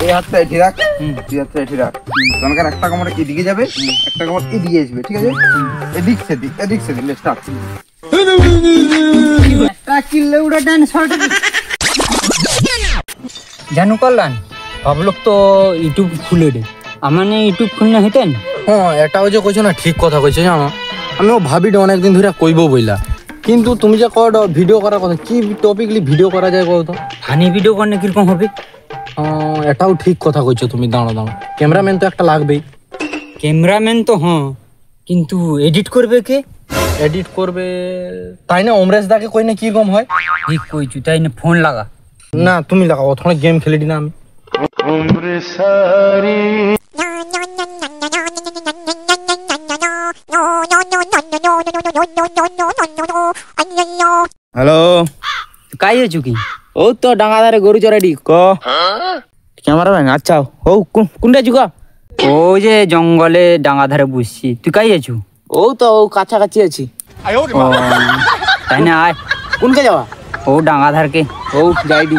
এই হাতটা এটি রাখ, তুই হাতটা এটি রাখ। তোমাকে একটা কামড় এদিকে যাবে, একটা কামড় এদিকে আসবে, ঠিক আছে? এদিক সেদিক, এদিক সেদিক, স্টার্ট। একটা চিল্লে উড়ে ডান শর্ট জানু কল্যাণ ভাবলোক তো ইউটিউব খুলে দে আমার ইউটিউব খুলনা হইতেন। হ্যাঁ এটাও যে কইছো না ঠিক কথা কইছো জানো, আমিও ভাবিটা অনেকদিন ধরে কইব বইলা, কিন্তু তুমি যে কড ভিডিও করার কথা, কি টপিকলি ভিডিও করা যায় কত? ফানি ভিডিও করলে কিরকম হবে? এটাও ঠিক কথা কইছো তুমি। দাঁড়ো দাঁড়ো, ক্যামেরাম্যান তো একটা লাগবেই। ক্যামেরাম্যান তো হ্যাঁ, কিন্তু এডিট করবে কে? এডিট করবে তাই না অমরেশ দাকে কই না কিরকম হয়? ঠিক কইছু, তাই না ফোন লাগা। না তুমি লাগাও, ওখানে গেম খেলে দি না আমি। হ্যালো, কাই আছো কি? ও তো ডাঙ্গাধারে গরু চড়াইডি ক ক্যামেরাম্যান। আচ্ছা ও কোনটা যুগা? ও যে জঙ্গলে ডাঙ্গা ধারে বসছি, তুই কাই আছো? ও তো ও কাছাকাছি আছি। তাই না আয়। কোনকে যাওয়া? ও ডাঙ্গা ধারকে ও যাইডি।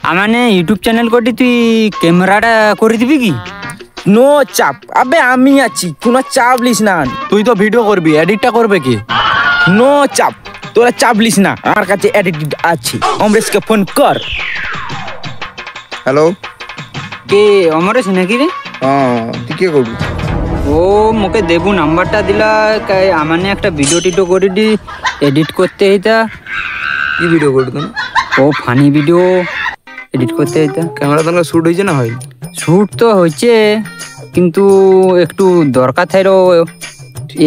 আমার ইউটিউব চ্যানেল করতে তুই ক্যামেরাটা করে দিবি কি? নো চাপ, আবে আমি আছি, কোনো চাপ লিস না। তুই তো ভিডিও করবি, এডিটটা করবে কি? নো চাপ, তোরা চাপ লিস না, আমার কাছে এডিট আছে। অমরেশকে ফোন কর। হ্যালো, কে অমরেশ নাকি রে? তুই কে করবি? ও মোকে দেবু নাম্বারটা দিলা, আমার একটা ভিডিও টিডিও করে দি এডিট করতে হইতা। কি ভিডিও করবি তুমি? ও ফানি ভিডিও এডিট করতে হইতা। ক্যামেরা তোমার শুট হয়েছে না হয়? শুট তো হয়েছে, কিন্তু একটু দরকার থাইলো,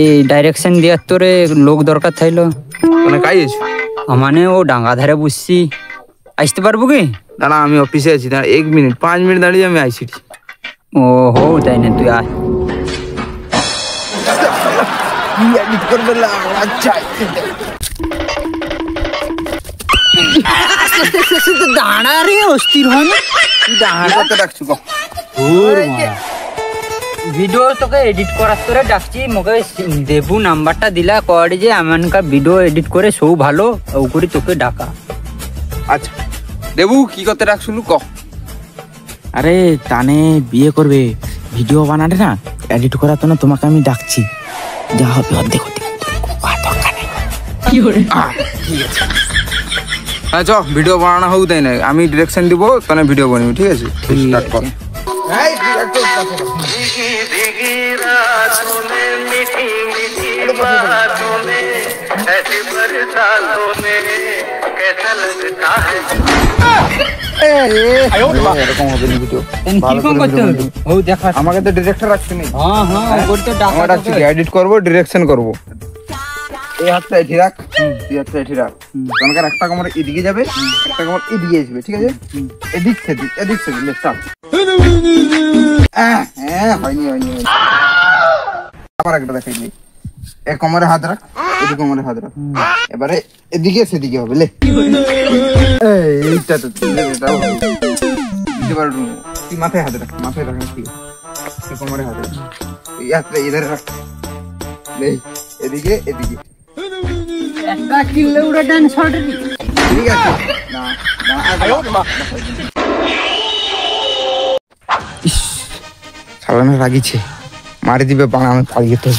এই ডাইরেকশন দেওয়ার তোরে লোক দরকার থাইলো। মানে কাই আছো? মানে ও ডাঙ্গা ধারে বসছি, আসতে পারবো কি? না না, আমি অফিসে আছি, দাঁড়া 1 মিনিট 5 মিনিট দাঁড়িয়ে আমি আইসি। ও হো তাই না, তুই আয়। দাঁড়া রে, অস্থির হয় না? ভিডিও তোকে এডিট করার তোরে ডাকছি, মোকে দেবু নাম্বারটা দিলা কর যে আমানকার ভিডিও এডিট করে সব ভালো ও করে তোকে ডাকা। আচ্ছা দেবু, কি করতে ডাকছুলু ক? আরে তানে বিয়ে করবে, ভিডিও বানাতে না, এডিট করা তো না, তোমাকে আমি ডাকছি। যা হবে অর্ধেক অর্ধেক, দরকার নেই। ঠিক আছে, হ্যাঁ চ ভিডিও বানানো হোক, তাই না আমি ডিরেকশন দিব, তাহলে ভিডিও বানাবি, ঠিক আছে? স্টার্ট কর। এরকম হবে না ভিডিও, আমাকে তো ডিরেক্টর রাখছি না। এডিট করবো, ডিরেকশন করবো। এই হাতটা এটি রাখ, তুই হাতটা এটি রাখ। তোমাকে একটা কামড় এদিকে যাবে, একটা কামড় এদিকে আসবে, ঠিক আছে? এদিক সেদিক, এদিক সেদিক, স্টার্ট। হয়নি হয়নি, আবার একটা দেখাইলি। এক কোমরে হাত রাখ, এদিকে কোমরে হাত রাখ, এবারে এদিকে সেদিকে হবে। লে এইটা তো তুই মাথায় হাত রাখ, মাথায় রাখ, ঠিক আছে? কোমরে হাত রাখ, এধারে রাখ, এদিকে এদিকে, একটা চিল্লে উড়ে ডান শর্ট ঠিক আছে? না সালানো রাগিছে, মারি দিবে বাংলা, আমি পালিয়ে তো